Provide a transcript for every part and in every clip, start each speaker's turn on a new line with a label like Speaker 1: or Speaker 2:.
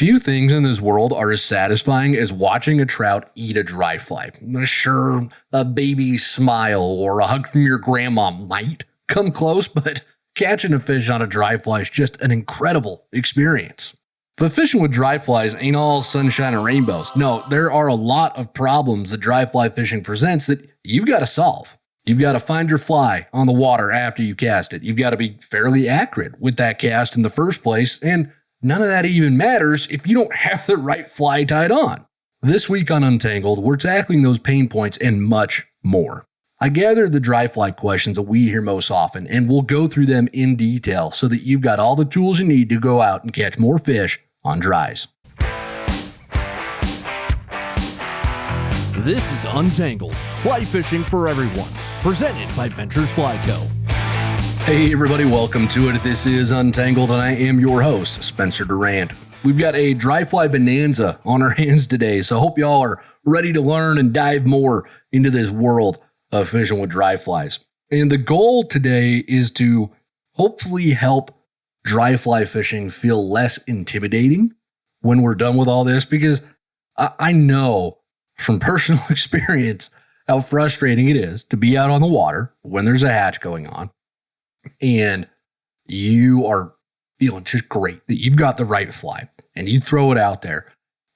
Speaker 1: Few things in this world are as satisfying as watching a trout eat a dry fly. Sure, a baby's smile or a hug from your grandma might come close, but catching a fish on a dry fly is just an incredible experience. But fishing with dry flies ain't all sunshine and rainbows. No, there are a lot of problems that dry fly fishing presents that you've got to solve. You've got to find your fly on the water after you cast it. You've got to be fairly accurate with that cast in the first place, and none of that even matters if you don't have the right fly tied on. This week on Untangled, we're tackling those pain points and much more. I gathered the dry fly questions that we hear most often, and we'll go through them in detail so that you've got all the tools you need to go out and catch more fish on dries.
Speaker 2: This is Untangled, fly fishing for everyone, presented by Ventures Fly Co.
Speaker 1: Hey everybody, welcome to it. This is Untangled and I am your host, Spencer Durrant. We've got a dry fly bonanza on our hands today, so I hope y'all are ready to learn and dive more into this world of fishing with dry flies. And the goal today is to hopefully help dry fly fishing feel less intimidating when we're done with all this, because I know from personal experience how frustrating it is to be out on the water when there's a hatch going on and you are feeling just great that you've got the right fly and you throw it out there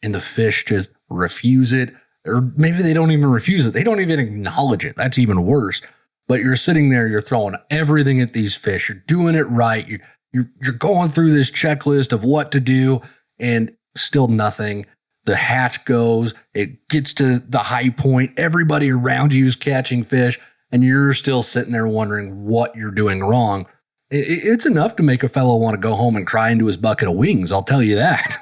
Speaker 1: and the fish just refuse it, or maybe they don't even refuse it. They don't even acknowledge it. That's even worse. But you're sitting there, you're throwing everything at these fish. You're doing it right. You're going through this checklist of what to do and still nothing. The hatch goes, it gets to the high point. Everybody around you is catching fish and you're still sitting there wondering what you're doing wrong. It's enough to make a fellow want to go home and cry into his bucket of wings. I'll tell you that.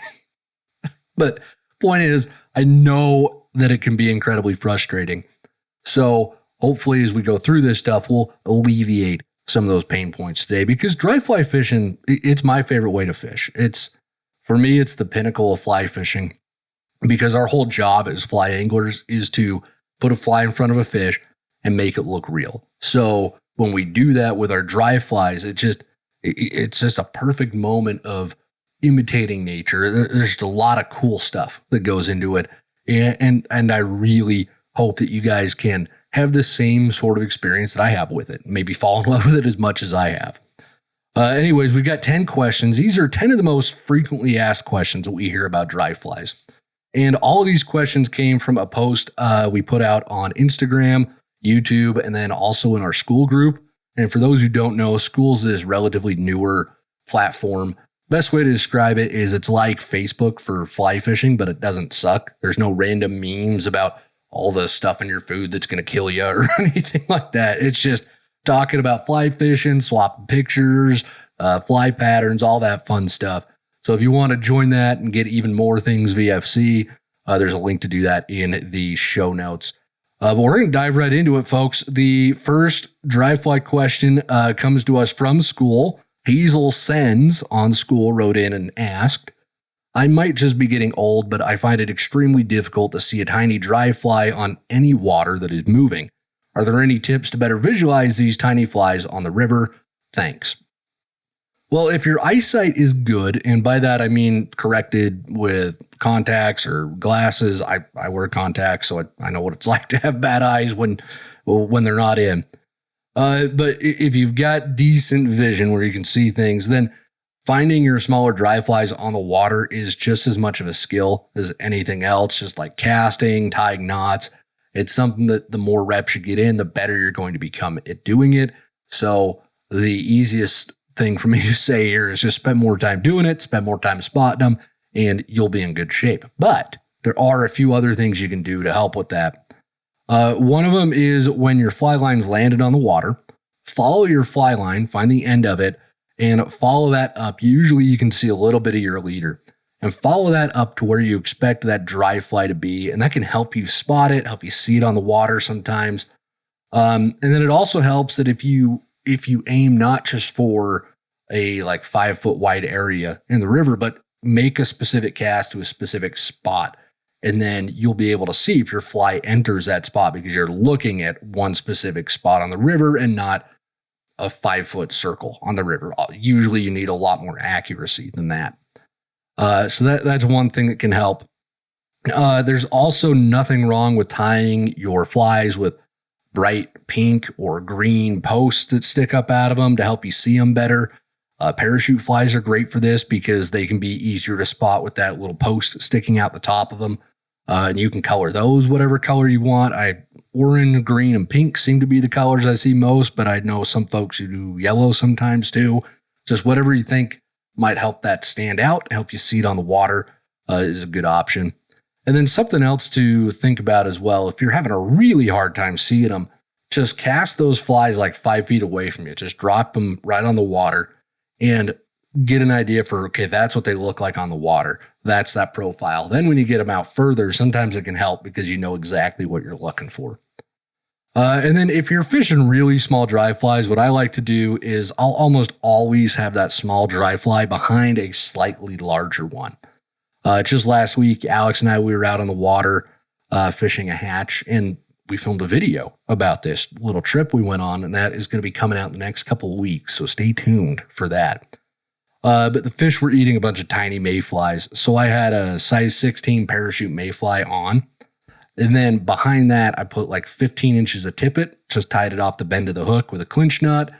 Speaker 1: But point is, I know that it can be incredibly frustrating. So hopefully as we go through this stuff, we'll alleviate some of those pain points today, because dry fly fishing, it's my favorite way to fish. For me, it's the pinnacle of fly fishing, because our whole job as fly anglers is to put a fly in front of a fish and make it look real. So when we do that with our dry flies, it's just a perfect moment of imitating nature. There's just a lot of cool stuff that goes into it. And I really hope that you guys can have the same sort of experience that I have with it. Maybe fall in love with it as much as I have. Anyways, we've got 10 questions. These are 10 of the most frequently asked questions that we hear about dry flies. And all of these questions came from a post we put out on Instagram, YouTube, and then also in our school group. And for those who don't know, School's this relatively newer platform. Best way to describe it is it's like Facebook for fly fishing, but it doesn't suck. There's no random memes about all the stuff in your food that's going to kill you or anything like that. It's just talking about fly fishing, swapping pictures, fly patterns, all that fun stuff. So if you want to join that and get even more things VFC, there's a link to do that in the show notes. But we're going to dive right into it, folks. The first dry fly question comes to us from school. Hazel Sens on school wrote in and asked, I might just be getting old, but I find it extremely difficult to see a tiny dry fly on any water that is moving. Are there any tips to better visualize these tiny flies on the river? Thanks. Well, if your eyesight is good, and by that I mean corrected with contacts or glasses, I wear contacts, so I know what it's like to have bad eyes when they're not in. But if you've got decent vision where you can see things, then finding your smaller dry flies on the water is just as much of a skill as anything else, just like casting, tying knots. It's something that the more reps you get in, the better you're going to become at doing it. So the easiest thing for me to say here is just spend more time doing it, spend more time spotting them, and you'll be in good shape. But there are a few other things you can do to help with that. One of them is when your fly line's landed on the water, follow your fly line, find the end of it, and follow that up. Usually you can see a little bit of your leader, and follow that up to where you expect that dry fly to be. And that can help you spot it, help you see it on the water sometimes. And then it also helps that if you aim not just for a like 5 foot wide area in the river, but make a specific cast to a specific spot, and then you'll be able to see if your fly enters that spot because you're looking at one specific spot on the river and not a 5 foot circle on the river. Usually you need a lot more accuracy than that. So that's one thing that can help. There's also nothing wrong with tying your flies with bright pink or green posts that stick up out of them to help you see them better. Parachute flies are great for this because they can be easier to spot with that little post sticking out the top of them. And you can color those whatever color you want. Orange, green, and pink seem to be the colors I see most, but I know some folks who do yellow sometimes too. Just whatever you think might help that stand out, help you see it on the water is a good option. And then something else to think about as well, if you're having a really hard time seeing them, just cast those flies like 5 feet away from you. Just drop them right on the water and get an idea for, okay, that's what they look like on the water. That's that profile. Then when you get them out further, sometimes it can help because you know exactly what you're looking for. And then if you're fishing really small dry flies, what I like to do is I'll almost always have that small dry fly behind a slightly larger one. Just last week, Alex and I, we were out on the water fishing a hatch, and we filmed a video about this little trip we went on, and that is going to be coming out in the next couple of weeks, so stay tuned for that. But the fish were eating a bunch of tiny mayflies, so I had a size 16 parachute mayfly on, and then behind that, I put like 15 inches of tippet, just tied it off the bend of the hook with a clinch nut,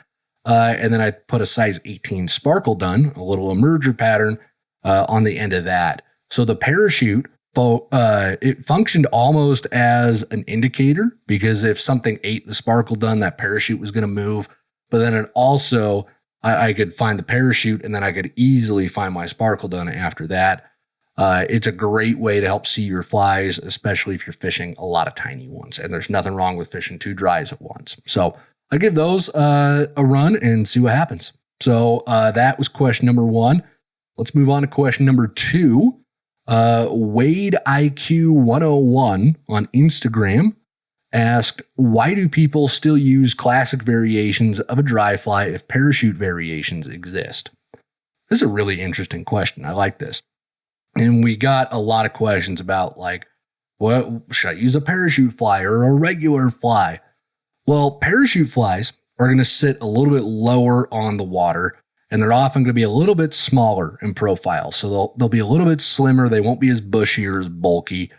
Speaker 1: and then I put a size 18 sparkle dun, a little emerger pattern, on the end of that. So the parachute, it functioned almost as an indicator because if something ate the sparkle dun, that parachute was going to move. But then it also, I could find the parachute and then I could easily find my sparkle dun after that. It's a great way to help see your flies, especially if you're fishing a lot of tiny ones. And there's nothing wrong with fishing 2 dries at once. So I give those a run and see what happens. So that was question number 1. Let's move on to question number 2. Wade IQ 101 on Instagram asked, why do people still use classic variations of a dry fly if parachute variations exist? This is a really interesting question. I like this. And we got a lot of questions about like, what should I use, a parachute fly or a regular fly? Well, parachute flies are going to sit a little bit lower on the water, and they're often going to be a little bit smaller in profile. So they'll be a little bit slimmer. They won't be as bushy or as bulky.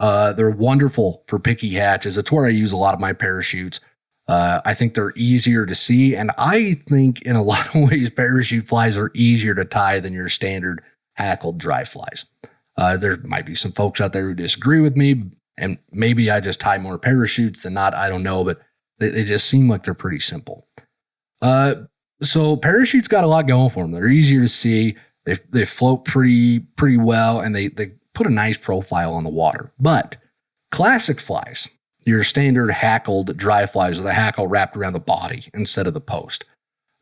Speaker 1: They're wonderful for picky hatches. That's where I use a lot of my parachutes. I think they're easier to see. And I think in a lot of ways, parachute flies are easier to tie than your standard hackled dry flies. There might be some folks out there who disagree with me, and maybe I just tie more parachutes than not. I don't know, but they just seem like they're pretty simple. So parachutes got a lot going for them. They're easier to see. They float pretty well, and they put a nice profile on the water. But classic flies, your standard hackled dry flies with a hackle wrapped around the body instead of the post,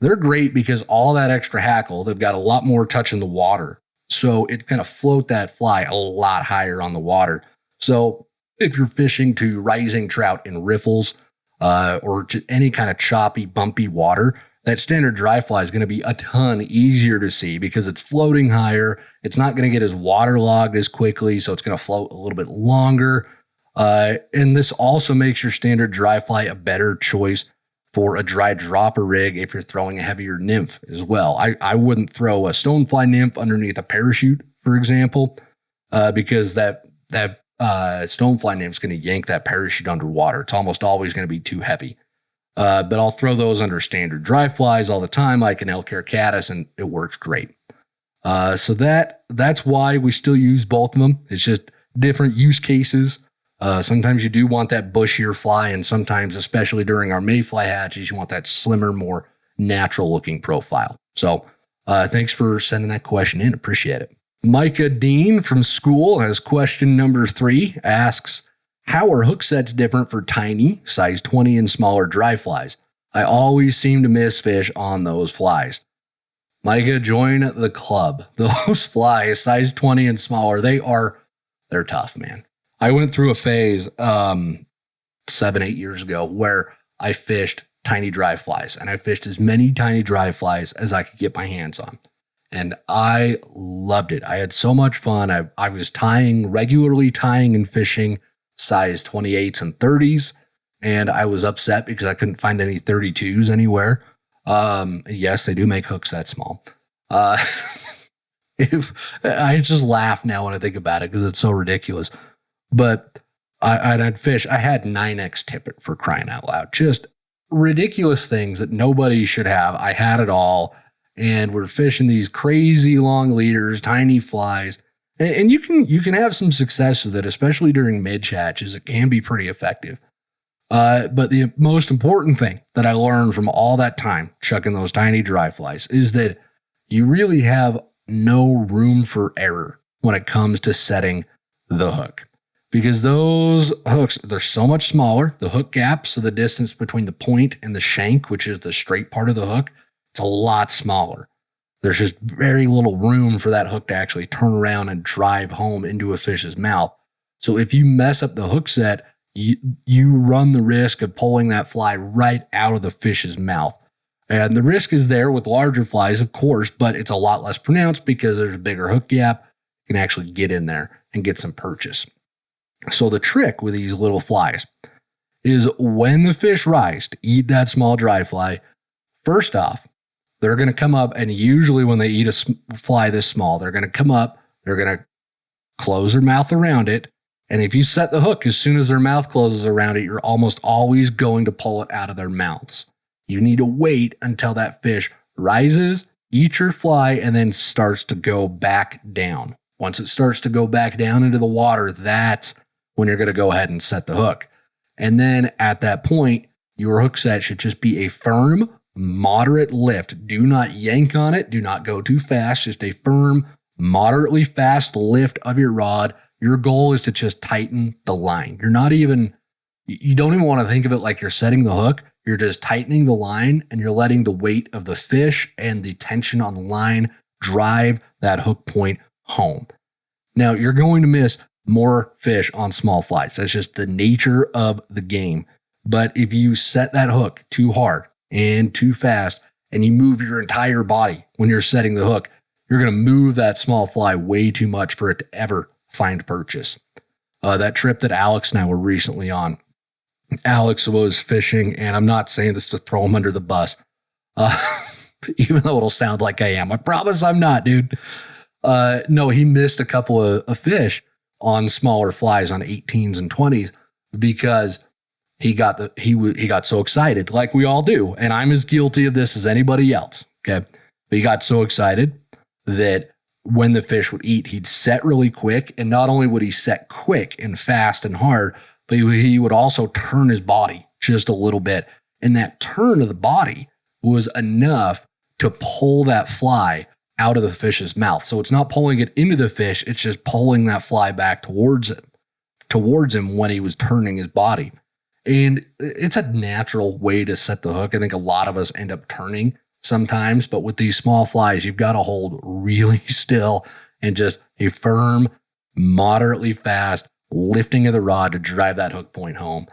Speaker 1: they're great because all that extra hackle, they've got a lot more touch in the water. So it kind of float that fly a lot higher on the water. So if you're fishing to rising trout in riffles or to any kind of choppy, bumpy water, that standard dry fly is going to be a ton easier to see because it's floating higher. It's not going to get as waterlogged as quickly, so it's going to float a little bit longer. And this also makes your standard dry fly a better choice for a dry dropper rig if you're throwing a heavier nymph as well. I wouldn't throw a stonefly nymph underneath a parachute, for example, because that stonefly nymph's going to yank that parachute underwater. It's almost always going to be too heavy. But I'll throw those under standard dry flies all the time, like an elk hair caddis, and it works great. So that's why we still use both of them. It's just different use cases. Sometimes you do want that bushier fly, and sometimes, especially during our mayfly hatches, you want that slimmer, more natural looking profile. So thanks for sending that question in. Appreciate it. Micah Dean from school has question number 3, asks, how are hook sets different for tiny, size 20 and smaller dry flies? I always seem to miss fish on those flies. Micah, join the club. Those flies, size 20 and smaller, they're tough, man. I went through a phase 7-8 years ago where I fished tiny dry flies, and I fished as many tiny dry flies as I could get my hands on. And I loved it. I had so much fun. I was regularly tying and fishing size 28s and 30s, and I was upset because I couldn't find any 32s anywhere. Yes, they do make hooks that small. if I just laugh now when I think about it because it's so ridiculous. But I'd fish. I had 9X tippet for crying out loud. Just ridiculous things that nobody should have. I had it all, and we're fishing these crazy long leaders, tiny flies, and you can have some success with it, especially during mid hatches. It can be pretty effective. But the most important thing that I learned from all that time chucking those tiny dry flies is that you really have no room for error when it comes to setting the hook. Because those hooks, they're so much smaller. The hook gap, so the distance between the point and the shank, which is the straight part of the hook, it's a lot smaller. There's just very little room for that hook to actually turn around and drive home into a fish's mouth. So if you mess up the hook set, you run the risk of pulling that fly right out of the fish's mouth. And the risk is there with larger flies, of course, but it's a lot less pronounced because there's a bigger hook gap. You can actually get in there and get some purchase. So the trick with these little flies is when the fish rise to eat that small dry fly, first off, they're going to come up, and usually when they eat a fly this small, they're going to come up, they're going to close their mouth around it, and if you set the hook as soon as their mouth closes around it, you're almost always going to pull it out of their mouths. You need to wait until that fish rises, eats your fly, and then starts to go back down. Once it starts to go back down into the water, that's when you're going to go ahead and set the hook. And then at that point, your hook set should just be a firm, moderate lift. Do not yank on it. Do not go too fast. Just a firm, moderately fast lift of your rod. Your goal is to just tighten the line. You don't even want to think of it like you're setting the hook. You're just tightening the line, and you're letting the weight of the fish and the tension on the line drive that hook point home. Now, you're going to miss more fish on small flies. That's just the nature of the game. But if you set that hook too hard and too fast, and you move your entire body when you're setting the hook, you're going to move that small fly way too much for it to ever find purchase. That trip that Alex and I were recently on, Alex was fishing, and I'm not saying this to throw him under the bus, even though it'll sound like I am. I promise I'm not, dude. No, he missed a couple of fish on smaller flies on 18s and 20s because he got so excited, like we all do, and I'm as guilty of this as anybody else. Okay, but he got so excited that when the fish would eat, he'd set really quick, and not only would he set quick and fast and hard, but he would also turn his body just a little bit, and that turn of the body was enough to pull that fly out of the fish's mouth. So it's not pulling it into the fish, it's just pulling that fly back towards him when he was turning his body. And it's a natural way to set the hook. I think a lot of us end up turning sometimes, but with these small flies, you've got to hold really still and just a firm, moderately fast lifting of the rod to drive that hook point home.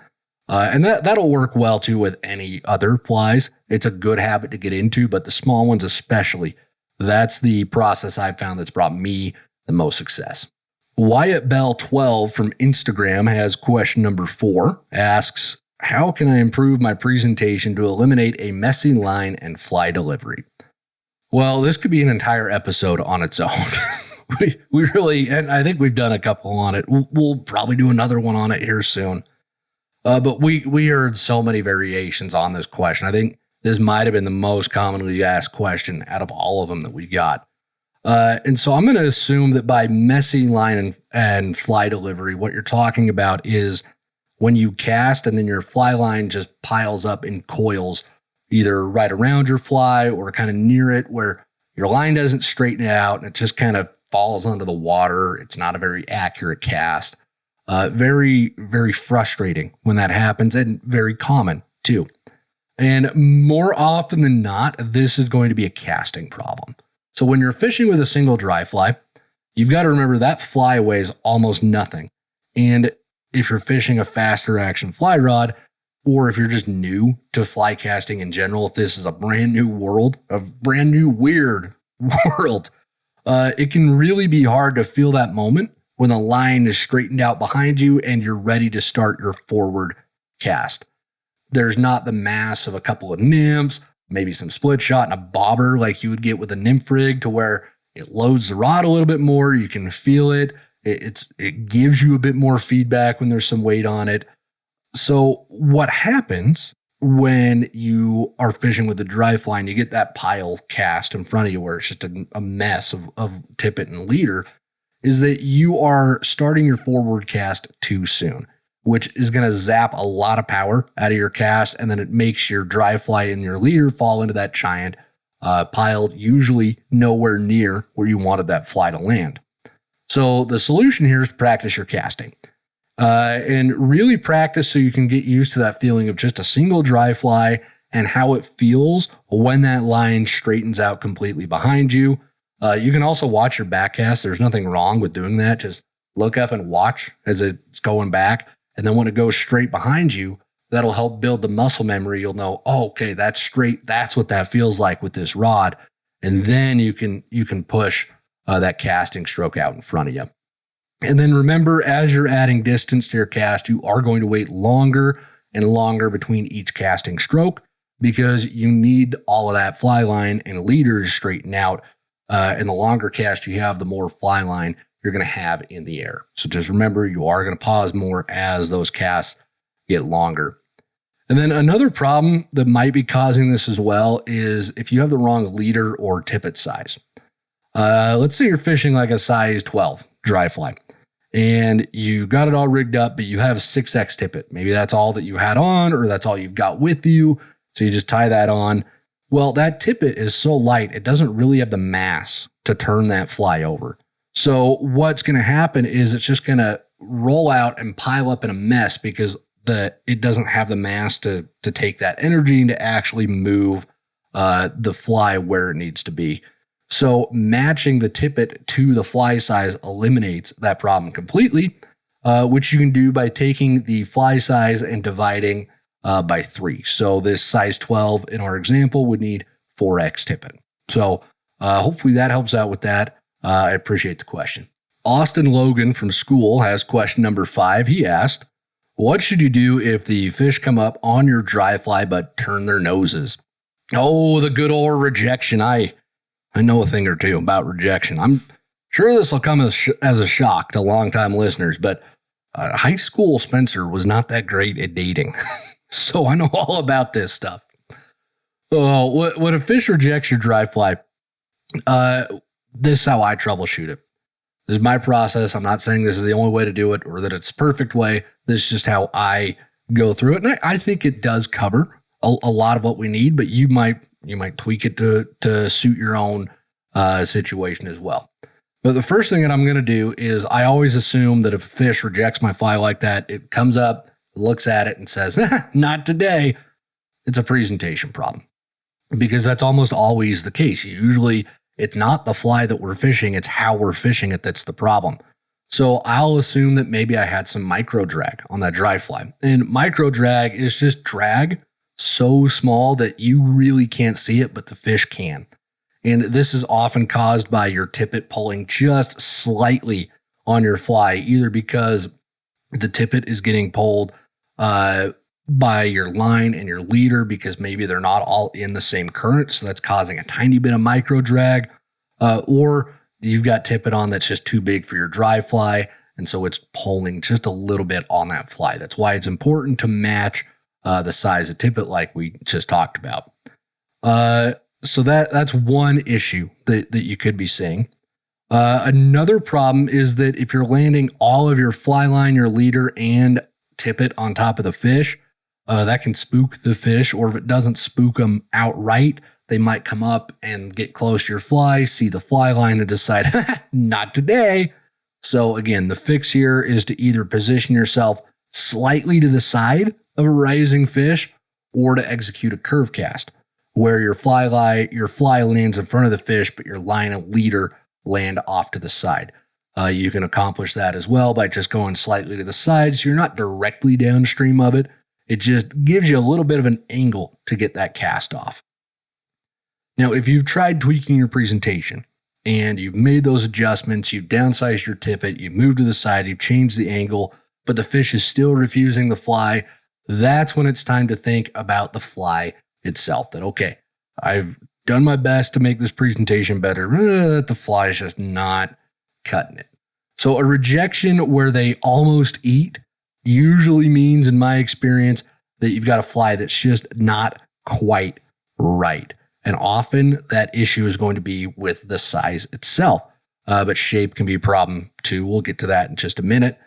Speaker 1: And that'll work well too with any other flies. It's a good habit to get into, but the small ones especially, that's the process I've found that's brought me the most success. Wyatt Bell 12 from Instagram has question number 4, asks, how can I improve my presentation to eliminate a messy line and fly delivery? Well, this could be an entire episode on its own. we really, and I think we've done a couple on it. We'll probably do another one on it here soon. But we heard so many variations on this question. I think this might have been the most commonly asked question out of all of them that we got. And so I'm going to assume that by messy line and fly delivery, what you're talking about is when you cast and then your fly line just piles up in coils, either right around your fly or kind of near it, where your line doesn't straighten out and it just kind of falls under the water. It's not a very accurate cast. Very, very frustrating when that happens, and very common too. And more often than not, this is going to be a casting problem. So when you're fishing with a single dry fly, you've got to remember that fly weighs almost nothing. And if you're fishing a faster action fly rod, or if you're just new to fly casting in general, if this is a brand new world, a brand new weird world, it can really be hard to feel that moment when the line is straightened out behind you and you're ready to start your forward cast. There's not the mass of a couple of nymphs, maybe some split shot and a bobber like you would get with a nymph rig, to where It loads the rod a little bit more. You can feel it. It gives you a bit more feedback when there's some weight on it. So what happens when you are fishing with a dry fly and you get that pile cast in front of you where it's just a mess of tippet and leader is that you are starting your forward cast too soon, which is going to zap a lot of power out of your cast, and then it makes your dry fly and your leader fall into that giant pile, usually nowhere near where you wanted that fly to land. So the solution here is to practice your casting. And really practice so you can get used to that feeling of just a single dry fly and how it feels when that line straightens out completely behind you. You can also watch your back cast. There's nothing wrong with doing that. Just look up and watch as it's going back. And then when it goes straight behind you, that'll help build the muscle memory. You'll know, oh, okay, that's straight. That's what that feels like with this rod. And then you can push that casting stroke out in front of you. And then remember, as you're adding distance to your cast, you are going to wait longer and longer between each casting stroke because you need all of that fly line and leader to straighten out. And the longer cast you have, the more fly line you're going to have in the air. So just remember, you are going to pause more as those casts get longer. And then another problem that might be causing this as well is if you have the wrong leader or tippet size. Let's say you're fishing like a size 12 dry fly and you got it all rigged up, but you have 6X tippet. Maybe that's all that you had on, or that's all you've got with you. So you just tie that on. Well, that tippet is so light, it doesn't really have the mass to turn that fly over. So what's going to happen is it's just going to roll out and pile up in a mess because it doesn't have the mass to take that energy and to actually move the fly where it needs to be. So matching the tippet to the fly size eliminates that problem completely, which you can do by taking the fly size and dividing by 3. So this size 12 in our example would need 4X tippet. So hopefully that helps out with that. I appreciate the question. Austin Logan from school has question number 5. He asked, what should you do if the fish come up on your dry fly but turn their noses? Oh, the good old rejection. I know a thing or two about rejection. I'm sure this will come as a shock to longtime listeners, but high school Spencer was not that great at dating. So I know all about this stuff. When a fish rejects your dry fly, this is how I troubleshoot it. This is my process. I'm not saying this is the only way to do it or that it's the perfect way. This is just how I go through it. And I think it does cover a lot of what we need, but you might tweak it to suit your own situation as well. But the first thing that I'm going to do is I always assume that if a fish rejects my fly like that, it comes up, looks at it and says, not today. It's a presentation problem because that's almost always the case. Usually it's not the fly that we're fishing. It's how we're fishing it that's the problem. So I'll assume that maybe I had some micro drag on that dry fly. And micro drag is just drag so small that you really can't see it, but the fish can. And this is often caused by your tippet pulling just slightly on your fly, either because the tippet is getting pulled by your line and your leader because maybe they're not all in the same current. So that's causing a tiny bit of micro drag, or you've got tippet on that's just too big for your dry fly. And so it's pulling just a little bit on that fly. That's why it's important to match the size of tippet like we just talked about. So that's one issue that you could be seeing. Another problem is that if you're landing all of your fly line, your leader, and tippet on top of the fish, that can spook the fish, or if it doesn't spook them outright, they might come up and get close to your fly, see the fly line, and decide, not today. So again, the fix here is to either position yourself slightly to the side of a rising fish or to execute a curve cast where your fly lands in front of the fish, but your line and leader land off to the side. You can accomplish that as well by just going slightly to the side, so you're not directly downstream of it. It just gives you a little bit of an angle to get that cast off. Now, if you've tried tweaking your presentation and you've made those adjustments, you've downsized your tippet, you've moved to the side, you've changed the angle, but the fish is still refusing the fly, that's when it's time to think about the fly itself. That, okay, I've done my best to make this presentation better. The fly is just not cutting it. So a rejection where they almost eat usually means, in my experience, that you've got a fly that's just not quite right. And often that issue is going to be with the size itself. But shape can be a problem too. We'll get to that in just a minute.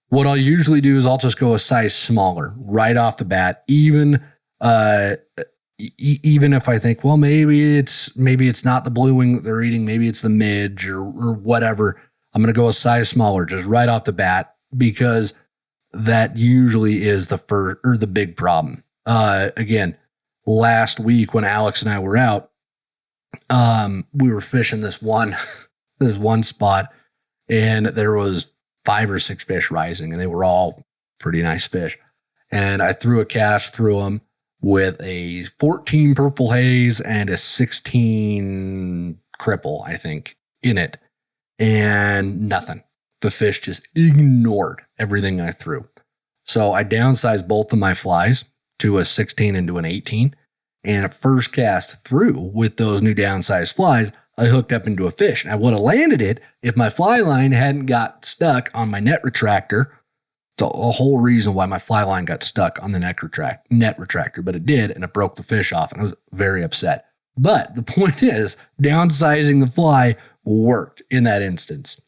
Speaker 1: What I'll usually do is I'll just go a size smaller right off the bat, even if I think, well, maybe it's not the blue wing that they're eating, maybe it's the midge or whatever. I'm going to go a size smaller just right off the bat, because that usually is the big problem. Again, last week when Alex and I were out, we were fishing this one spot, and there was 5 or 6 fish rising, and they were all pretty nice fish. And I threw a cast through them with a 14 purple haze and a 16 cripple, I think, in it. And nothing. The fish just ignored everything I threw. So I downsized both of my flies to a 16 and to an 18. And at first cast through with those new downsized flies, I hooked up into a fish. And I would have landed it if my fly line hadn't got stuck on my net retractor. It's a whole reason why my fly line got stuck on the net retractor, but it did, and it broke the fish off, and I was very upset. But the point is, downsizing the fly worked in that instance.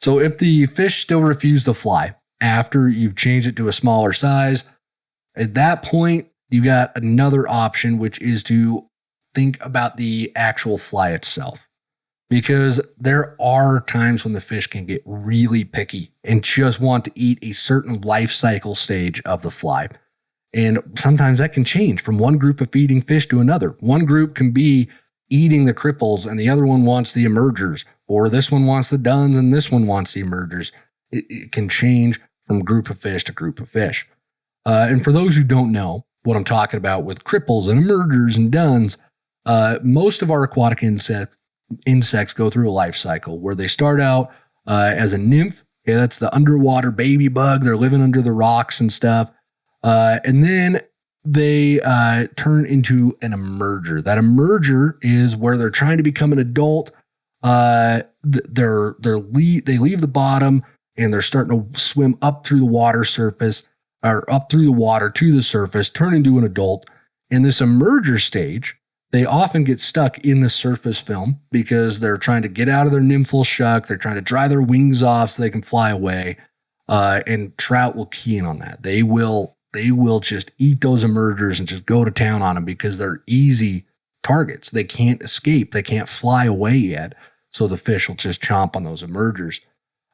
Speaker 1: So if the fish still refuse to fly after you've changed it to a smaller size, at that point, you got another option, which is to think about the actual fly itself. Because there are times when the fish can get really picky and just want to eat a certain life cycle stage of the fly. And sometimes that can change from one group of feeding fish to another. One group can be eating the cripples and the other one wants the emergers, or this one wants the duns and this one wants the emergers. It can change from group of fish to group of fish. And for those who don't know what I'm talking about with cripples and emergers and duns, most of our aquatic insects go through a life cycle where they start out as a nymph. Okay, that's the underwater baby bug. They're living under the rocks and stuff. And then they turn into an emerger. That emerger is where they're trying to become an adult. They leave the bottom and they're starting to swim up through the water surface, or up through the water to the surface, turn into an adult. In this emerger stage, they often get stuck in the surface film because they're trying to get out of their nymphal shuck. They're trying to dry their wings off so they can fly away. And trout will key in on that. They will just eat those emergers and just go to town on them because they're easy targets. They can't escape. They can't fly away yet. So the fish will just chomp on those emergers.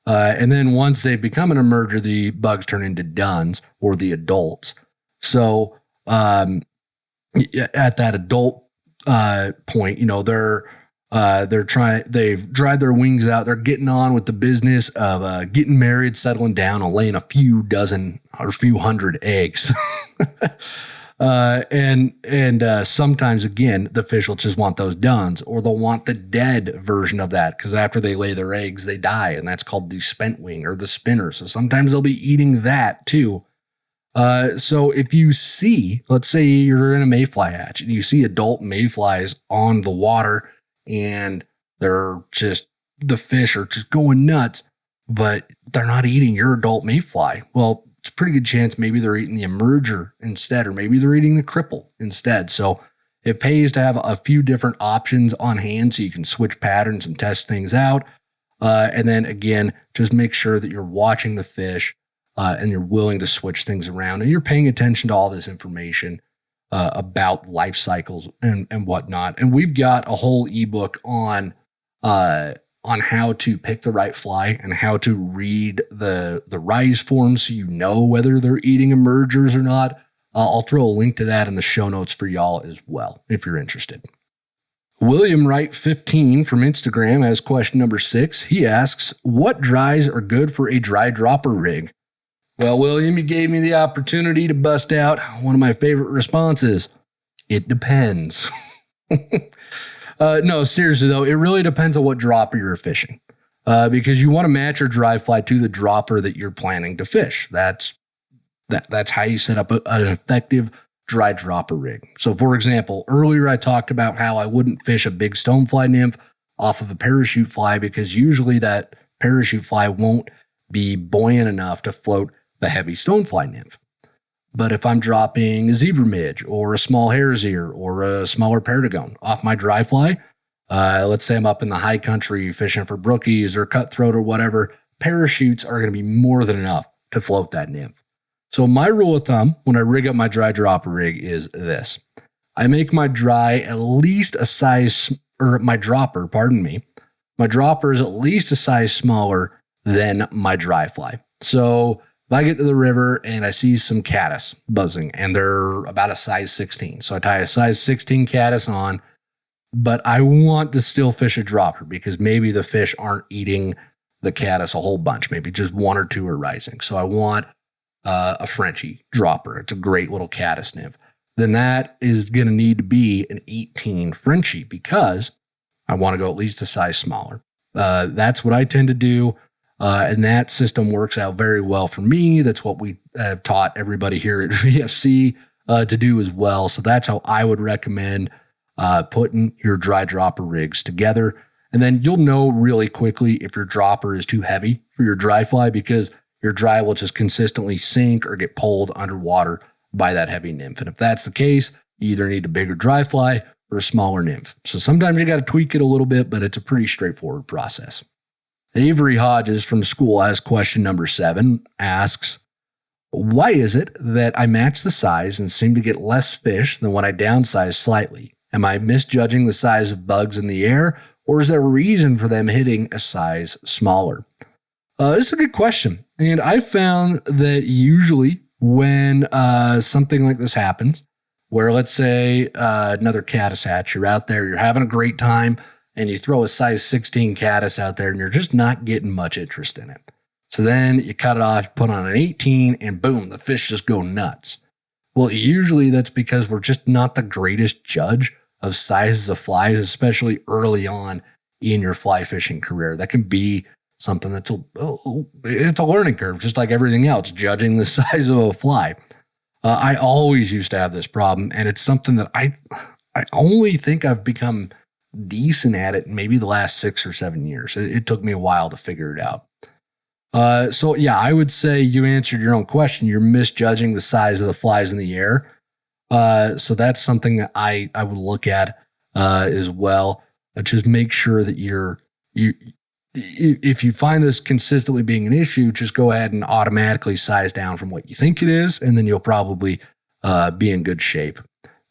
Speaker 1: And then once they become an emerger, the bugs turn into duns, or the adults. So at that adult point, they've dried their wings out. They're getting on with the business of getting married, settling down, and laying a few dozen or a few hundred eggs. And sometimes, again, the fish will just want those duns, or they'll want the dead version of that, because after they lay their eggs, they die, and that's called the spent wing or the spinner. So sometimes they'll be eating that too. So if you see, let's say you're in a mayfly hatch and you see adult mayflies on the water and the fish are just going nuts, but they're not eating your adult mayfly. Well, it's a pretty good chance maybe they're eating the emerger instead, or maybe they're eating the cripple instead. So it pays to have a few different options on hand so you can switch patterns and test things out. And then again, just make sure that you're watching the fish. And you're willing to switch things around, and you're paying attention to all this information about life cycles and whatnot. And we've got a whole ebook on how to pick the right fly and how to read the rise form so you know whether they're eating emergers or not. I'll throw a link to that in the show notes for y'all as well, if you're interested. William Wright 15 from Instagram has question number 6. He asks, what dries are good for a dry dropper rig? Well, William, you gave me the opportunity to bust out one of my favorite responses. It depends. No, seriously, though, it really depends on what dropper you're fishing. Because you want to match your dry fly to the dropper that you're planning to fish. That's how you set up an effective dry dropper rig. So for example, earlier I talked about how I wouldn't fish a big stonefly nymph off of a parachute fly because usually that parachute fly won't be buoyant enough to float the heavy stonefly nymph. But if I'm dropping a zebra midge or a small hare's ear or a smaller perdigon off my dry fly, let's say I'm up in the high country fishing for brookies or cutthroat or whatever, parachutes are going to be more than enough to float that nymph. So my rule of thumb when I rig up my dry dropper rig is this. I make my dry at least a size, or my dropper, pardon me. My dropper is at least a size smaller than my dry fly. So if I get to the river and I see some caddis buzzing and they're about a size 16, so I tie a size 16 caddis on, but I want to still fish a dropper because maybe the fish aren't eating the caddis a whole bunch. Maybe just one or two are rising. So I want a Frenchie dropper. It's a great little caddis nymph. Then that is going to need to be an 18 Frenchie because I want to go at least a size smaller. That's what I tend to do. And that system works out very well for me. That's what we have taught everybody here at VFC to do as well. So that's how I would recommend putting your dry dropper rigs together. And then you'll know really quickly if your dropper is too heavy for your dry fly because your dry will just consistently sink or get pulled underwater by that heavy nymph. And if that's the case, you either need a bigger dry fly or a smaller nymph. So sometimes you got to tweak it a little bit, but it's a pretty straightforward process. Avery Hodges from school has question number 7, asks, why is it that I match the size and seem to get less fish than when I downsize slightly? Am I misjudging the size of bugs in the air, or is there a reason for them hitting a size smaller? This is a good question. And I found that usually when something like this happens, where let's say another caddis hatch, you're out there, you're having a great time, and you throw a size 16 caddis out there and you're just not getting much interest in it. So then you cut it off, put on an 18, and boom, the fish just go nuts. Well, usually that's because we're just not the greatest judge of sizes of flies, especially early on in your fly fishing career. That can be something that's it's a learning curve, just like everything else, judging the size of a fly. I always used to have this problem, and it's something that I only think I've become decent at it in maybe the last 6 or 7 years. It took me a while to figure it out. So yeah, I would say you answered your own question. You're misjudging the size of the flies in the air. So that's something that I would look at as well. Just make sure that if you find this consistently being an issue, just go ahead and automatically size down from what you think it is, and then you'll probably be in good shape.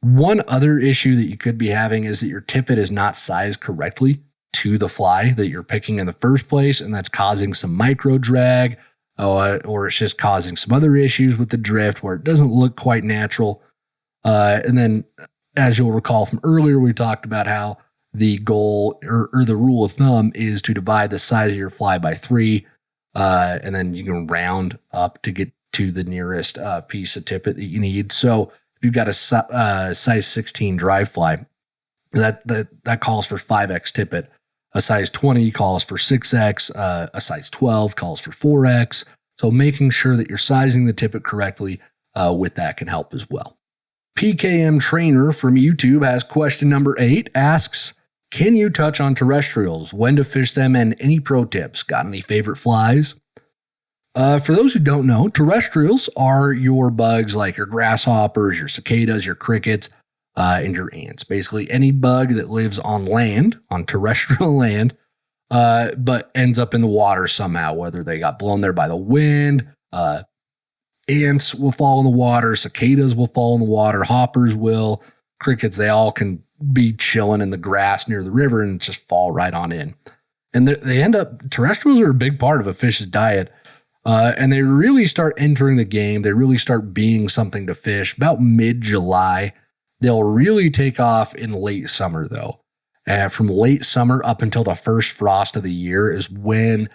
Speaker 1: One other issue that you could be having is that your tippet is not sized correctly to the fly that you're picking in the first place, and that's causing some micro drag, or it's just causing some other issues with the drift where it doesn't look quite natural. And then, as you'll recall from earlier, we talked about how the goal or the rule of thumb is to divide the size of your fly by 3, and then you can round up to get to the nearest piece of tippet that you need. So if you've got a size 16 dry fly, that calls for 5x tippet. A size 20 calls for 6x. A size 12 calls for 4x. So making sure that you're sizing the tippet correctly with that can help as well. PKM Trainer from YouTube has question number 8, asks, can you touch on terrestrials, when to fish them, and any pro tips? Got any favorite flies? For those who don't know, terrestrials are your bugs like your grasshoppers, your cicadas, your crickets, and your ants. Basically any bug that lives on land, on terrestrial land, but ends up in the water somehow, whether they got blown there by the wind. Ants will fall in the water, cicadas will fall in the water, hoppers will, crickets, they all can be chilling in the grass near the river and just fall right on in. And they end up, terrestrials are a big part of a fish's diet. And they really start entering the game. They really start being something to fish about mid-July. They'll really take off in late summer, though. From late summer up until the first frost of the year is when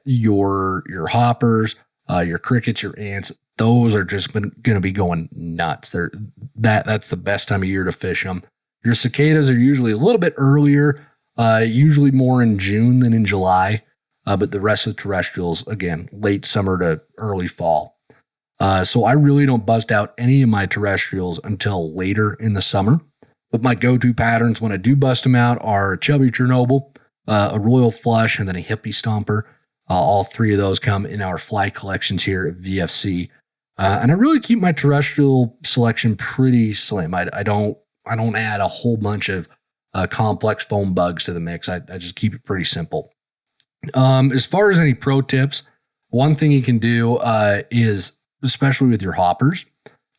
Speaker 1: your hoppers, your crickets, your ants, those are just going to be going nuts. That's the best time of year to fish them. Your cicadas are usually a little bit earlier, usually more in June than in July. But the rest of the terrestrials, again, late summer to early fall. So I really don't bust out any of my terrestrials until later in the summer. But my go-to patterns when I do bust them out are a chubby Chernobyl, a royal flush, and then a hippie stomper. All three of those come in our fly collections here at VFC. And I really keep my terrestrial selection pretty slim. I don't add a whole bunch of complex foam bugs to the mix. I just keep it pretty simple. As far as any pro tips, one thing you can do is, especially with your hoppers,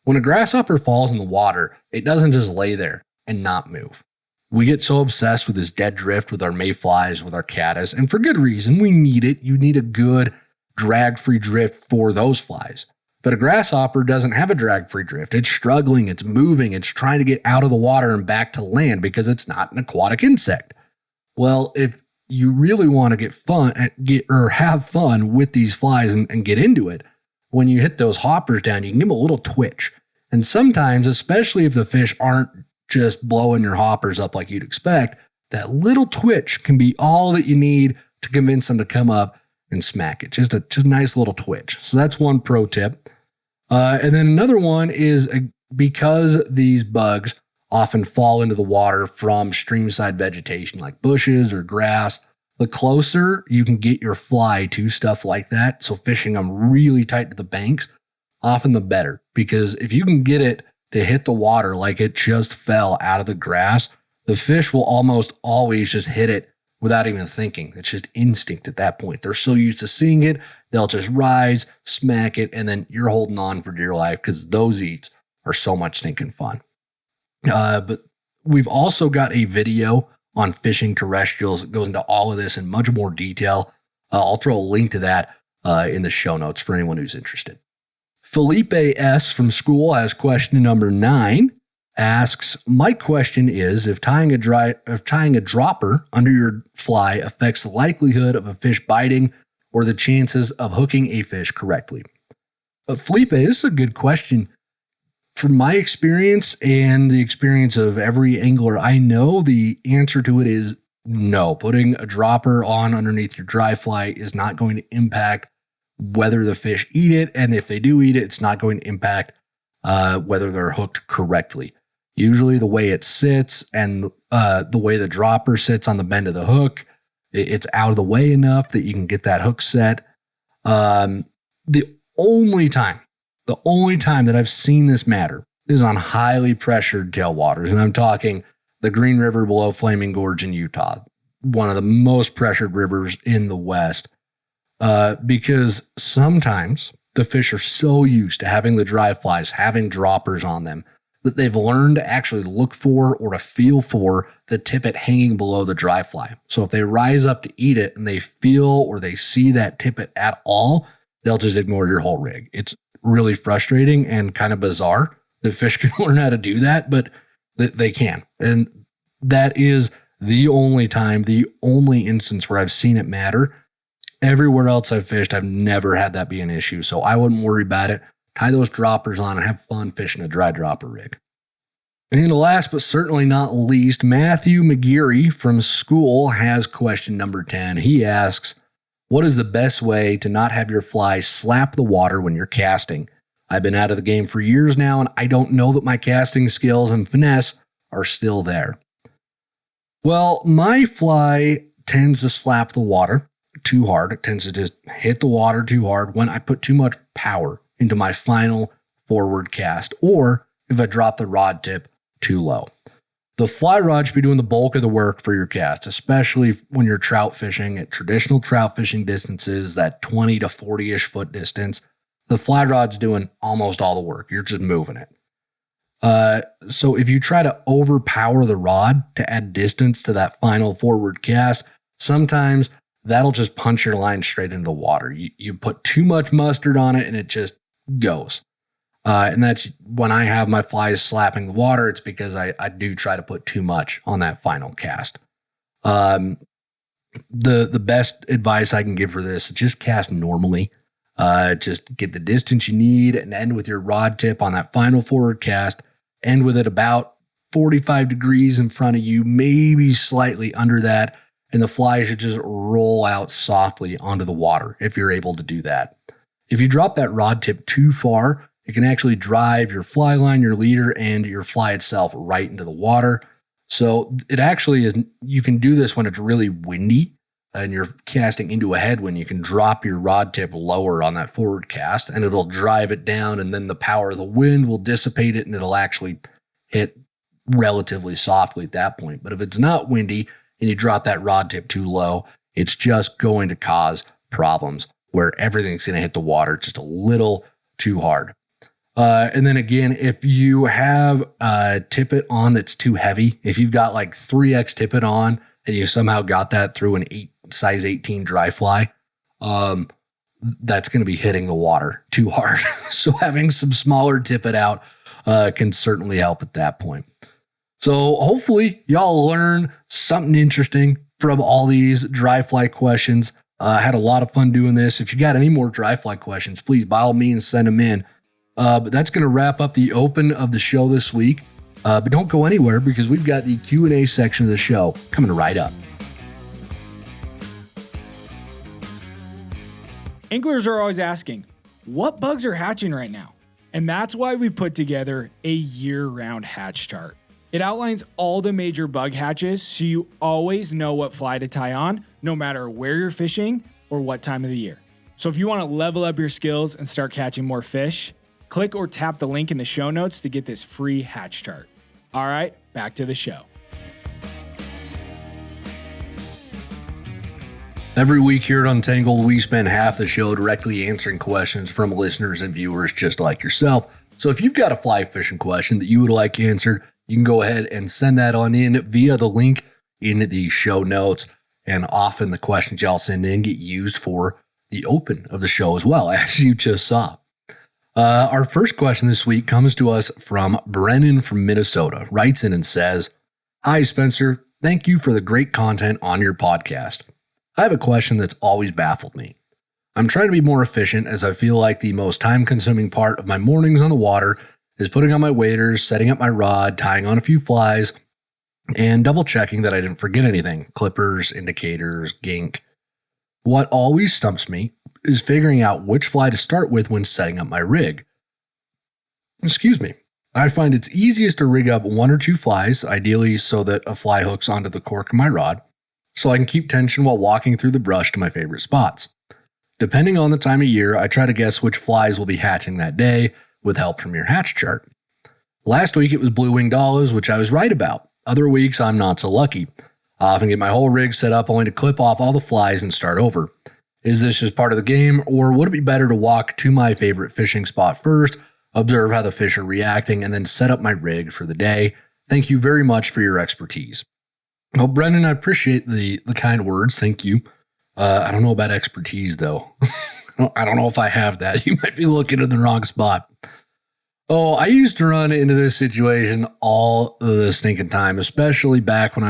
Speaker 1: when a grasshopper falls in the water, it doesn't just lay there and not move. We get so obsessed with this dead drift with our mayflies, with our caddis, and for good reason. We need it. You need a good drag-free drift for those flies. But a grasshopper doesn't have a drag-free drift. It's struggling, it's moving, it's trying to get out of the water and back to land because it's not an aquatic insect. Well, if you really want to have fun with these flies and get into it, when you hit those hoppers down, you can give them a little twitch. And sometimes, especially if the fish aren't just blowing your hoppers up like you'd expect, that little twitch can be all that you need to convince them to come up and smack it. Just a nice little twitch. So that's one pro tip. And then another one is because these bugs often fall into the water from streamside vegetation like bushes or grass, the closer you can get your fly to stuff like that, so fishing them really tight to the banks, often the better. Because if you can get it to hit the water like it just fell out of the grass, the fish will almost always just hit it without even thinking. It's just instinct at that point. They're so used to seeing it, they'll just rise, smack it, and then you're holding on for dear life because those eats are so much stinking fun. But we've also got a video on fishing terrestrials that goes into all of this in much more detail. I'll throw a link to that in the show notes for anyone who's interested. Felipe S. from school has question number 9. Asks, my question is, if tying a dropper under your fly affects the likelihood of a fish biting or the chances of hooking a fish correctly. Felipe, this is a good question. From my experience and the experience of every angler I know, the answer to it is no. Putting a dropper on underneath your dry fly is not going to impact whether the fish eat it, and if they do eat it, it's not going to impact whether they're hooked correctly. Usually the way it sits and the way the dropper sits on the bend of the hook, it's out of the way enough that you can get that hook set. The only time that I've seen this matter is on highly pressured tailwaters, and I'm talking the Green River below Flaming Gorge in Utah, one of the most pressured rivers in the West, because sometimes the fish are so used to having the dry flies, having droppers on them, that they've learned to actually look for or to feel for the tippet hanging below the dry fly. So if they rise up to eat it and they feel or they see that tippet at all, they'll just ignore your whole rig. It's really frustrating and kind of bizarre that fish can learn how to do that, but they can. And that is the only instance where I've seen it matter. Everywhere else I've fished, I've never had that be an issue. So I wouldn't worry about it. Tie those droppers on and have fun fishing a dry dropper rig. And last but certainly not least, Matthew McGeary from school has question number 10. He asks, what is the best way to not have your fly slap the water when you're casting? I've been out of the game for years now, and I don't know that my casting skills and finesse are still there. Well, my fly tends to slap the water too hard. It tends to just hit the water too hard when I put too much power into my final forward cast, or if I drop the rod tip too low. The fly rod should be doing the bulk of the work for your cast, especially when you're trout fishing at traditional trout fishing distances, that 20 to 40-ish foot distance. The fly rod's doing almost all the work. You're just moving it. So if you try to overpower the rod to add distance to that final forward cast, sometimes that'll just punch your line straight into the water. You put too much mustard on it and it just goes. And that's when I have my flies slapping the water, it's because I do try to put too much on that final cast. The best advice I can give for this is just cast normally. Just get the distance you need and end with your rod tip on that final forward cast. End with it about 45 degrees in front of you, maybe slightly under that. And the fly should just roll out softly onto the water if you're able to do that. If you drop that rod tip too far, it can actually drive your fly line, your leader, and your fly itself right into the water. So it actually is, you can do this when it's really windy and you're casting into a headwind. You can drop your rod tip lower on that forward cast and it'll drive it down, and then the power of the wind will dissipate it and it'll actually hit relatively softly at that point. But if it's not windy and you drop that rod tip too low, it's just going to cause problems where everything's going to hit the water just a little too hard. And then again, if you have a tippet on that's too heavy, if you've got like 3X tippet on and you somehow got that through an size 18 dry fly, that's going to be hitting the water too hard. So having some smaller tippet out can certainly help at that point. So hopefully y'all learn something interesting from all these dry fly questions. I had a lot of fun doing this. If you got any more dry fly questions, please, by all means, send them in. But that's going to wrap up the open of the show this week. But don't go anywhere because we've got the Q&A section of the show coming right up.
Speaker 3: Anglers are always asking, what bugs are hatching right now? And that's why we put together a year-round hatch chart. It outlines all the major bug hatches so you always know what fly to tie on, no matter where you're fishing or what time of the year. So if you want to level up your skills and start catching more fish, click or tap the link in the show notes to get this free hatch chart. All right, back to the show.
Speaker 1: Every week here at Untangled, we spend half the show directly answering questions from listeners and viewers just like yourself. So if you've got a fly fishing question that you would like answered, you can go ahead and send that on in via the link in the show notes. And often the questions y'all send in get used for the open of the show as well, as you just saw. Our first question this week comes to us from Brennan from Minnesota. Writes in and says, "Hi, Spencer. Thank you for the great content on your podcast. I have a question that's always baffled me. I'm trying to be more efficient as I feel like the most time-consuming part of my mornings on the water is putting on my waders, setting up my rod, tying on a few flies, and double-checking that I didn't forget anything, clippers, indicators, gink. What always stumps me is figuring out which fly to start with when setting up my rig. Excuse me. I find it's easiest to rig up one or two flies, ideally so that a fly hooks onto the cork of my rod, so I can keep tension while walking through the brush to my favorite spots. Depending on the time of year, I try to guess which flies will be hatching that day with help from your hatch chart. Last week it was blue-winged olives, which I was right about. Other weeks I'm not so lucky. I often get my whole rig set up only to clip off all the flies and start over. Is this just part of the game, or would it be better to walk to my favorite fishing spot first, observe how the fish are reacting, and then set up my rig for the day? Thank you very much for your expertise." Well, Brendan, I appreciate the kind words. Thank you. I don't know about expertise, though. I don't know if I have that. You might be looking in the wrong spot. Oh, I used to run into this situation all the stinking time, especially back when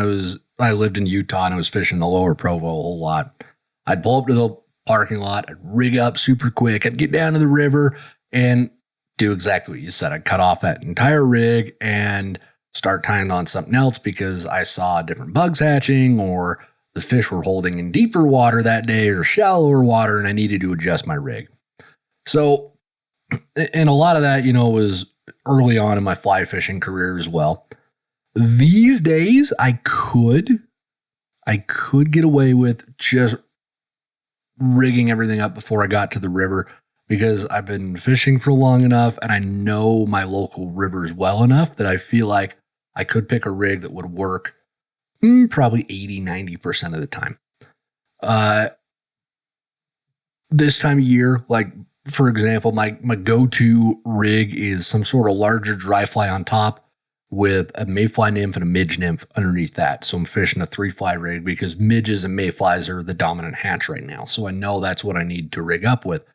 Speaker 1: I lived in Utah and I was fishing the lower Provo a whole lot. I'd pull up to the parking lot, I'd rig up super quick, I'd get down to the river and do exactly what you said. I'd cut off that entire rig and start tying on something else because I saw different bugs hatching, or the fish were holding in deeper water that day or shallower water, and I needed to adjust my rig. So, and a lot of that, was early on in my fly fishing career as well. These days, I could get away with just rigging everything up before I got to the river, because I've been fishing for long enough and I know my local rivers well enough that I feel like I could pick a rig that would work probably 80-90% of the time. This time of year, like for example, my go-to rig is some sort of larger dry fly on top with a mayfly nymph and a midge nymph underneath that. So I'm fishing a 3-fly rig because midges and mayflies are the dominant hatch right now. So I know that's what I need to rig up with.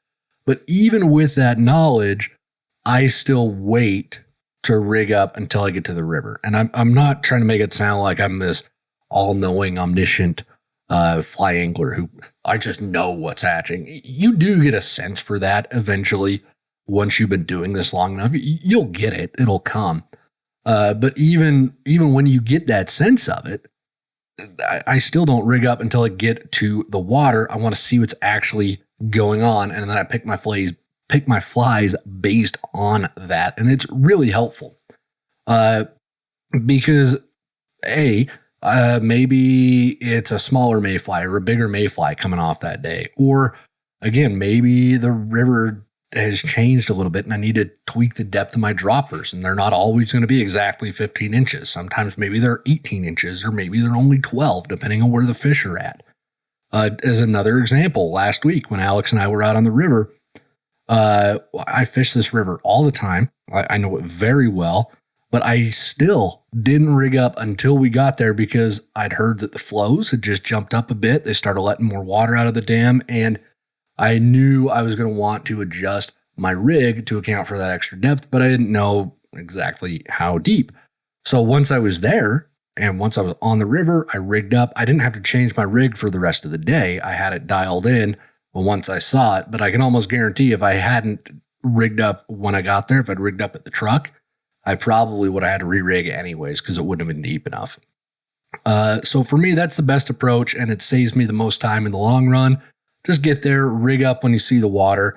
Speaker 1: But even with that knowledge, I still wait to rig up until I get to the river. And I'm not trying to make it sound like I'm this all-knowing, omniscient fly angler who I just know what's hatching. You do get a sense for that eventually. Once you've been doing this long enough, you'll get it. It'll come. But even when you get that sense of it, I still don't rig up until I get to the water. I want to see what's actually going on, and then I pick my flies based on that, and it's really helpful. Because maybe it's a smaller mayfly or a bigger mayfly coming off that day, or again, maybe the river has changed a little bit and I need to tweak the depth of my droppers, and they're not always going to be exactly 15 inches. Sometimes maybe they're 18 inches or maybe they're only 12, depending on where the fish are at. As another example, last week when Alex and I were out on the river, I fish this river all the time. I know it very well, but I still didn't rig up until we got there because I'd heard that the flows had just jumped up a bit. They started letting more water out of the dam, and I knew I was going to want to adjust my rig to account for that extra depth, but I didn't know exactly how deep. So once I was there and once I was on the river, I rigged up. I didn't have to change my rig for the rest of the day. I had it dialed in once I saw it, but I can almost guarantee if I hadn't rigged up when I got there, if I'd rigged up at the truck, I probably would have had to re-rig anyways because it wouldn't have been deep enough. So for me, that's the best approach, and it saves me the most time in the long run. Just get there, rig up when you see the water.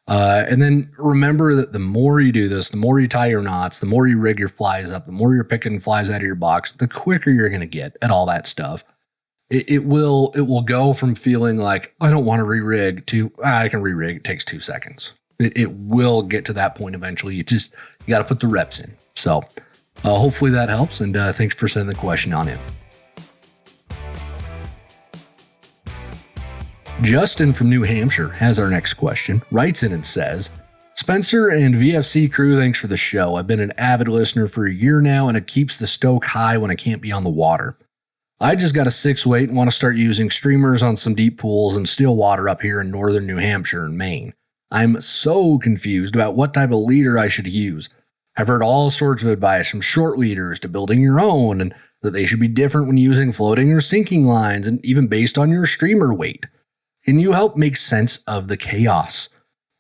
Speaker 1: And then remember that the more you do this, the more you tie your knots, the more you rig your flies up, the more you're picking flies out of your box, the quicker you're going to get at all that stuff. It will go from feeling like, I don't want to re-rig to, I can re-rig. It takes 2 seconds. It will get to that point eventually. You got to put the reps in. So hopefully that helps. And thanks for sending the question on in. Justin from New Hampshire has our next question, writes in and says, Spencer and VFC crew, thanks for the show. I've been an avid listener for a year now, and it keeps the stoke high when I can't be on the water. I just got a 6-weight and want to start using streamers on some deep pools and still water up here in northern New Hampshire and Maine. I'm so confused about what type of leader I should use. I've heard all sorts of advice from short leaders to building your own, and that they should be different when using floating or sinking lines, and even based on your streamer weight. Can you help make sense of the chaos?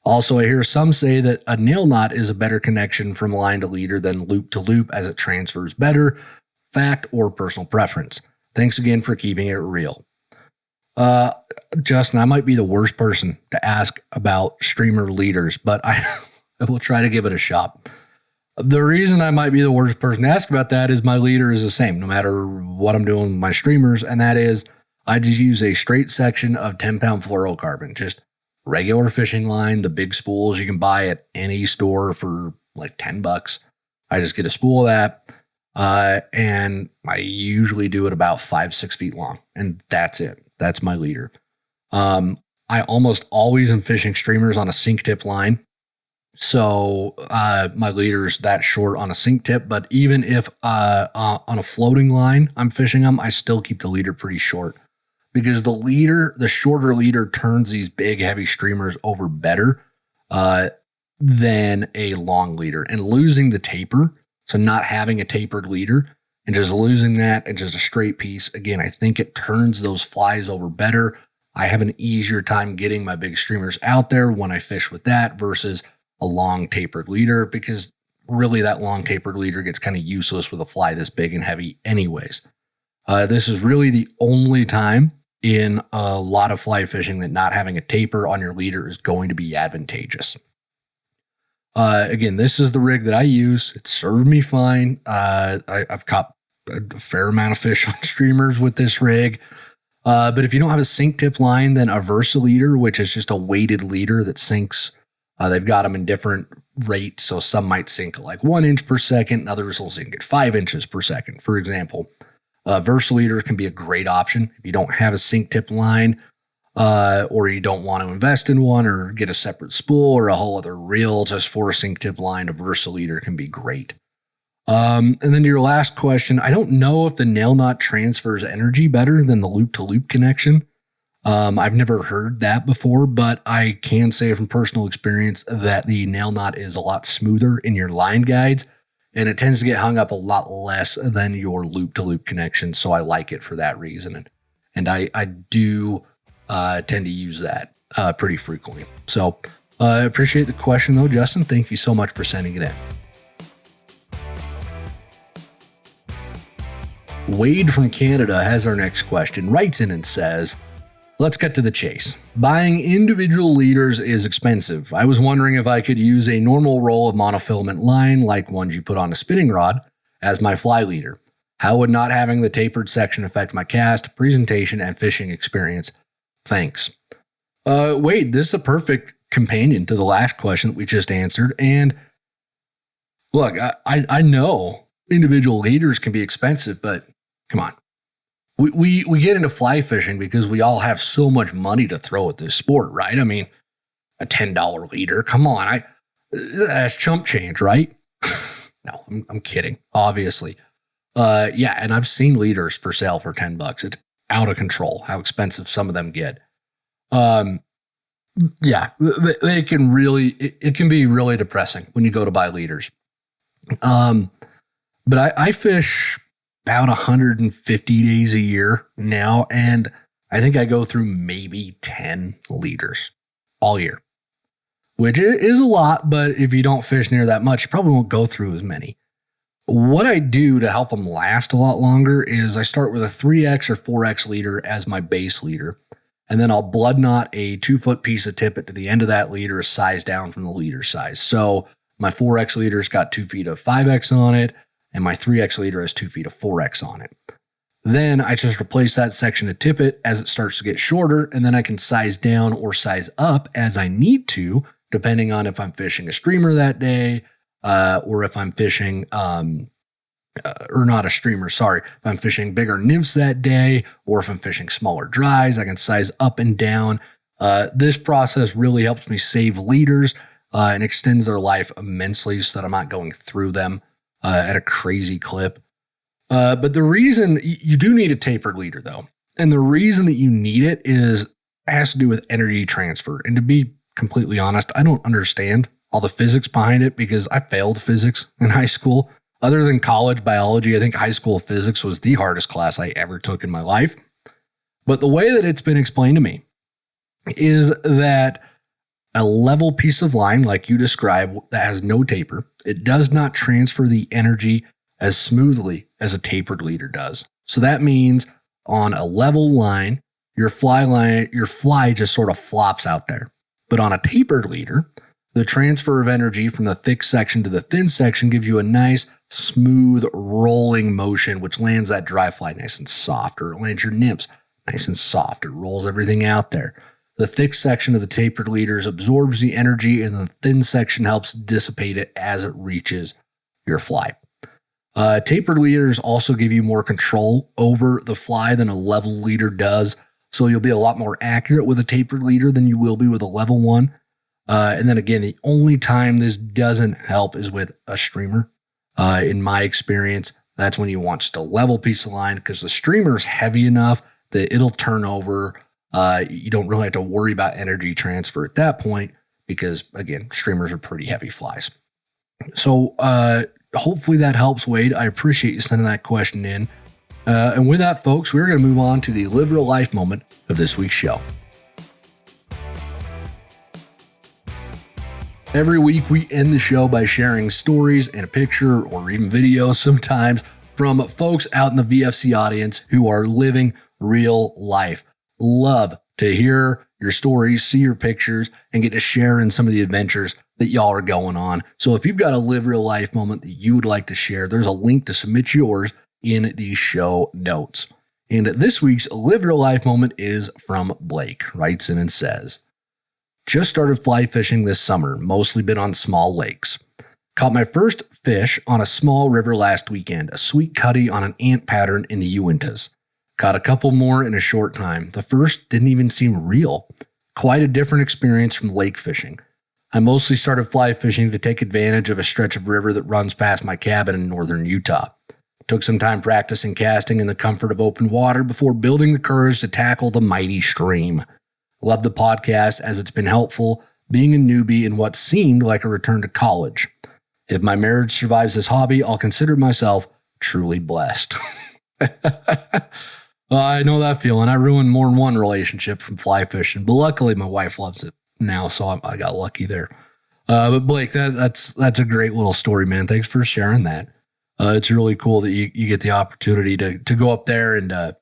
Speaker 1: Also, I hear some say that a nail knot is a better connection from line to leader than loop to loop as it transfers better. Fact or personal preference? Thanks again for keeping it real. Justin, I might be the worst person to ask about streamer leaders, but I will try to give it a shot. The reason I might be the worst person to ask about that is my leader is the same, no matter what I'm doing with my streamers, and that is I just use a straight section of 10-pound fluorocarbon, just regular fishing line, the big spools you can buy at any store for like $10. I just get a spool of that, and I usually do it about 5-6 feet long, and that's it. That's my leader. I almost always am fishing streamers on a sink tip line, so my leader's that short on a sink tip. But even if on a floating line I'm fishing them, I still keep the leader pretty short. Because the shorter leader turns these big, heavy streamers over better than a long leader. And losing the taper, so not having a tapered leader, and just losing that and just a straight piece, again, I think it turns those flies over better. I have an easier time getting my big streamers out there when I fish with that versus a long tapered leader, because really that long tapered leader gets kind of useless with a fly this big and heavy anyways. This is really the only time in a lot of fly fishing that not having a taper on your leader is going to be advantageous. Again, this is the rig that I use. It served me fine. I've caught a fair amount of fish on streamers with this rig. But if you don't have a sink tip line, then a Versa leader, which is just a weighted leader that sinks. They've got them in different rates. So some might sink like 1 inch per second, and others will sink at 5 inches per second, for example. Versa leaders can be a great option if you don't have a sink tip line, or you don't want to invest in one or get a separate spool or a whole other reel just for a sink tip line. A Versa leader can be great. And then to your last question, I don't know if the nail knot transfers energy better than the loop to loop connection. I've never heard that before, but I can say from personal experience that the nail knot is a lot smoother in your line guides, and it tends to get hung up a lot less than your loop-to-loop connection, so I like it for that reason. And I do tend to use that pretty frequently. So I appreciate the question, though, Justin. Thank you so much for sending it in. Wade from Canada has our next question, writes in and says, let's get to the chase. Buying individual leaders is expensive. I was wondering if I could use a normal roll of monofilament line, like ones you put on a spinning rod, as my fly leader. How would not having the tapered section affect my cast, presentation, and fishing experience? Thanks. Wade, this is a perfect companion to the last question that we just answered. And look, I know individual leaders can be expensive, but come on. We get into fly fishing because we all have so much money to throw at this sport, right? I mean, a $10 leader, come on, that's chump change, right? No, I'm kidding, obviously. Yeah, and I've seen leaders for sale for $10. It's out of control how expensive some of them get. Yeah, they can really, it can be really depressing when you go to buy leaders. But I fish about 150 days a year now, and I think I go through maybe 10 leaders all year, which is a lot, but if you don't fish near that much, you probably won't go through as many. What I do to help them last a lot longer is I start with a 3X or 4X leader as my base leader, and then I'll blood knot a 2-foot piece of tippet to the end of that leader, a size down from the leader size. So my 4X leader's got 2 feet of 5X on it, and my 3X leader has 2 feet of 4X on it. Then I just replace that section of tippet as it starts to get shorter, and then I can size down or size up as I need to, depending on if I'm fishing a streamer that day, or if I'm fishing, or not a streamer, sorry, if I'm fishing bigger nymphs that day, or if I'm fishing smaller dries, I can size up and down. This process really helps me save leaders and extends their life immensely so that I'm not going through them at a crazy clip. But the reason you do need a tapered leader, though, and the reason that you need it has to do with energy transfer. And to be completely honest, I don't understand all the physics behind it because I failed physics in high school. Other than college biology, I think high school physics was the hardest class I ever took in my life. But the way that it's been explained to me is that a level piece of line, like you described, that has no taper, it does not transfer the energy as smoothly as a tapered leader does. So that means on a level line, your fly just sort of flops out there. But on a tapered leader, the transfer of energy from the thick section to the thin section gives you a nice, smooth, rolling motion, which lands that dry fly nice and soft, or it lands your nymphs nice and soft. It rolls everything out there. The thick section of the tapered leaders absorbs the energy, and the thin section helps dissipate it as it reaches your fly. Tapered leaders also give you more control over the fly than a level leader does, so you'll be a lot more accurate with a tapered leader than you will be with a level one. And then again, the only time this doesn't help is with a streamer. In my experience, that's when you want just a level piece of line because the streamer is heavy enough that it'll turn over. You don't really have to worry about energy transfer at that point because, again, streamers are pretty heavy flies. So hopefully that helps, Wade. I appreciate you sending that question in. And with that, folks, we're going to move on to the Live Real Life moment of this week's show. Every week, we end the show by sharing stories and a picture or even videos sometimes from folks out in the VFC audience who are living real life. Love to hear your stories, see your pictures, and get to share in some of the adventures that y'all are going on. So if you've got a Live Real Life moment that you would like to share, there's a link to submit yours in the show notes. And this week's Live Real Life moment is from Blake. Writes in and says, just started fly fishing this summer, mostly been on small lakes. Caught my first fish on a small river last weekend, a sweet cutty on an ant pattern in the Uintas. Caught a couple more in a short time. The first didn't even seem real. Quite a different experience from lake fishing. I mostly started fly fishing to take advantage of a stretch of river that runs past my cabin in northern Utah. Took some time practicing casting in the comfort of open water before building the courage to tackle the mighty stream. Love the podcast as it's been helpful being a newbie in what seemed like a return to college. If my marriage survives this hobby, I'll consider myself truly blessed. I know that feeling. I ruined more than one relationship from fly fishing, but luckily my wife loves it now, so I got lucky there. But Blake, that's a great little story, man. Thanks for sharing that. It's really cool that you get the opportunity to go up there and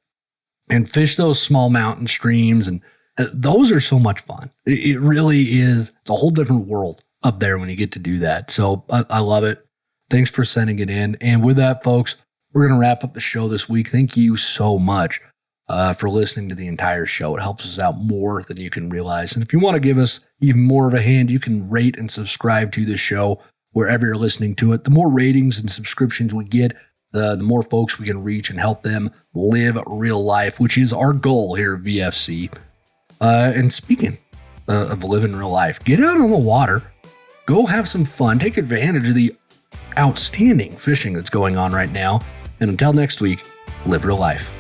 Speaker 1: and fish those small mountain streams. And those are so much fun. It really is. It's a whole different world up there when you get to do that. So I love it. Thanks for sending it in. And with that, folks, we're going to wrap up the show this week. Thank you so much for listening to the entire show. It helps us out more than you can realize. And if you want to give us even more of a hand, you can rate and subscribe to the show wherever you're listening to it. The more ratings and subscriptions we get, the more folks we can reach and help them live real life, which is our goal here at VFC. And speaking of living real life, get out on the water, go have some fun, take advantage of the outstanding fishing that's going on right now. And until next week, live real life.